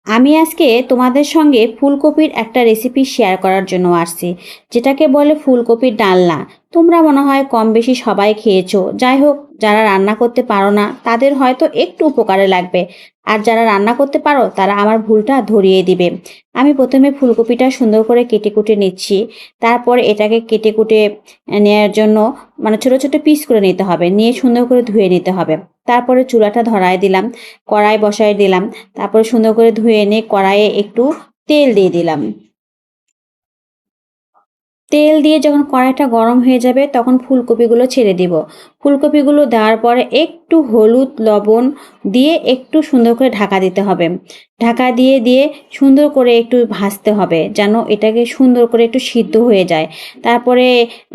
আমি আজকে তোমাদের সঙ্গে ফুলকপির একটা রেসিপি শেয়ার করার জন্য আসছি, যেটাকে বলে ফুলকপির ডালনা। তোমরা মনে হয় কম বেশি সবাই খেয়েছো। যাই হোক, যারা রান্না করতে পারো না তাদের হয়তো একটু উপকারে লাগবে, আর যারা রান্না করতে পারো তারা আমার ভুলটা ধরিয়ে দিবে। আমি প্রথমে ফুলকপিটা সুন্দর করে কেটে কুটে নিচ্ছি। তারপর এটাকে কেটে কুটে নেওয়ার জন্য মানে ছোট ছোট পিস করে নিতে হবে, নিয়ে সুন্দর করে ধুয়ে নিতে হবে। তারপরে চুলাটা ধরায় দিলাম, কড়াই বসায় দিলাম। তারপরে সুন্দর করে ধুয়ে এনে কড়াইয়ে একটু তেল দিয়ে দিলাম। তেল দিয়ে যখন কড়াইটা গরম হয়ে যাবে তখন ফুলকপিগুলো ছেড়ে দিব। ফুলকপিগুলো দেওয়ার পরে একটু হলুদ লবণ দিয়ে একটু সুন্দর করে ঢাকা দিতে হবে। ঢাকা দিয়ে দিয়ে সুন্দর করে একটু ভাজতে হবে, যেন এটাকে সুন্দর করে একটু সিদ্ধ হয়ে যায়। তারপরে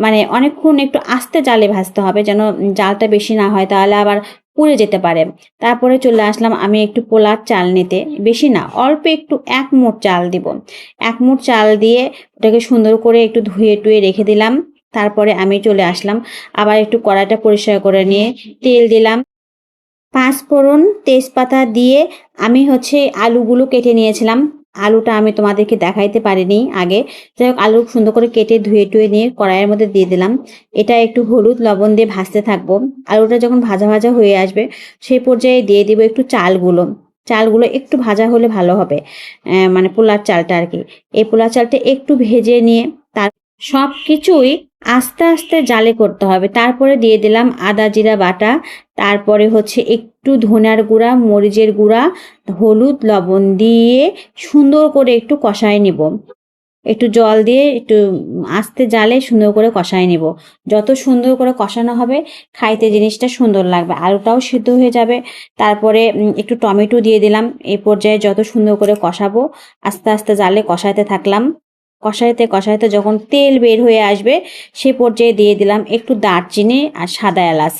মানে অনেকক্ষণ একটু আস্তে জালে ভাজতে হবে, যেন জালটা বেশি না হয়, তাহলে আবার পুড়ে যেতে পারে। তারপরে চলে আসলাম আমি একটু পোলার চাল নিতে, বেশি না, অল্প একটু 1 মুঠ চাল দিব। 1 মুঠ চাল দিয়ে ওটাকে সুন্দর করে একটু ধুয়ে টুয়ে রেখে দিলাম। তারপরে আমি চলে আসলাম, আবার একটু কড়াইটা পরিষ্কার করে নিয়ে তেল দিলাম, পাঁচফোড়ন তেজপাতা দিয়ে আমি আলুগুলো কেটে নিয়েছিলাম। আলুটা আমি তোমাদেরকে দেখাইতে পারিনি আগে। যাই হোক, আলু সুন্দর করে কেটে ধুয়ে টুয়ে নিয়ে কড়াইয়ের মধ্যে দিয়ে দিলাম। এটা একটু হলুদ লবণ দিয়ে ভাজতে থাকবো। আলুটা যখন ভাজা ভাজা হয়ে আসবে সেই পর্যায়ে দিয়ে দিব একটু চালগুলো। চালগুলো একটু ভাজা হলে ভালো হবে, মানে পোলার চালটা আর কি। এই পোলার চালটা একটু ভেজে নিয়ে তার সব কিছুই আস্তে আস্তে জালে করতে হবে। তারপরে দিয়ে দিলাম আদা জিরা বাটা। তারপরে একটু ধনিয়ার গুঁড়া মরিচের গুঁড়া, হলুদ লবণ দিয়ে সুন্দর করে একটু কষায় নিব। একটু জল দিয়ে একটু আস্তে জালে সুন্দর করে কষায় নিব। যত সুন্দর করে কষানো হবে খাইতে জিনিসটা সুন্দর লাগবে, আলুটাও সিদ্ধ হয়ে যাবে। তারপরে একটু টমেটো দিয়ে দিলাম। এই পর্যায়ে যত সুন্দর করে কষাবো আস্তে আস্তে জালে কষাইতে থাকলাম। কষাইতে কষাইতে যখন তেল বের হয়ে আসবে সে পর্যায়ে দিয়ে দিলাম একটু দারচিনি আর সাদা এলাচ।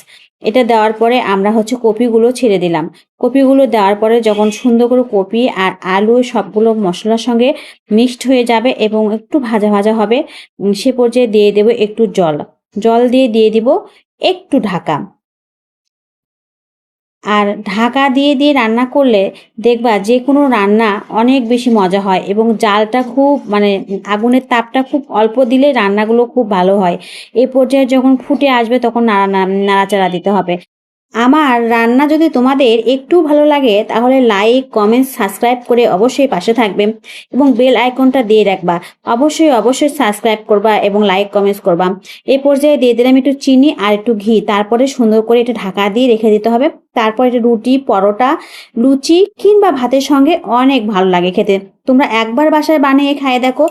এটা দেওয়ার পরে আমরা কপিগুলো ছেড়ে দিলাম। কপিগুলো দেওয়ার পরে যখন সুন্দর করে কপি আর আলু সবগুলো মশলার সঙ্গে মিক্সড হয়ে যাবে এবং একটু ভাজা ভাজা হবে, সে পর্যায়ে দিয়ে দেব একটু জল। জল দিয়ে দিব একটু ঢাকা। আর ঢাকা দিয়ে দিয়ে রান্না করলে দেখবা যে কোনো রান্না অনেক বেশি মজা হয়, এবং জালটা খুব মানে আগুনের তাপটা খুব অল্প দিলে রান্নাগুলো খুব ভালো হয়। এই পর্যায়ে যখন ফুটে আসবে তখন নাড়াচাড়া দিতে হবে। আমার রান্না যদি তোমাদের একটু ভালো লাগে তাহলে লাইক কমেন্ট সাবস্ক্রাইব করে অবশ্যই পাশে থাকবে, এবং বেল আইকনটা দিয়ে রাখবা। অবশ্যই অবশ্যই সাবস্ক্রাইব করবা এবং লাইক কমেন্টস করবা। এই পর্যায়ে দিয়ে দিলাম একটু চিনি আর একটু ঘি। তারপরে সুন্দর করে এটা ঢাকা দিয়ে রেখে দিতে হবে। তারপর এটা রুটি পরোটা লুচি কিংবা ভাতের সঙ্গে অনেক ভালো লাগে খেতে। তোমরা একবার বাসায় বানিয়ে খাইয়ে দেখো,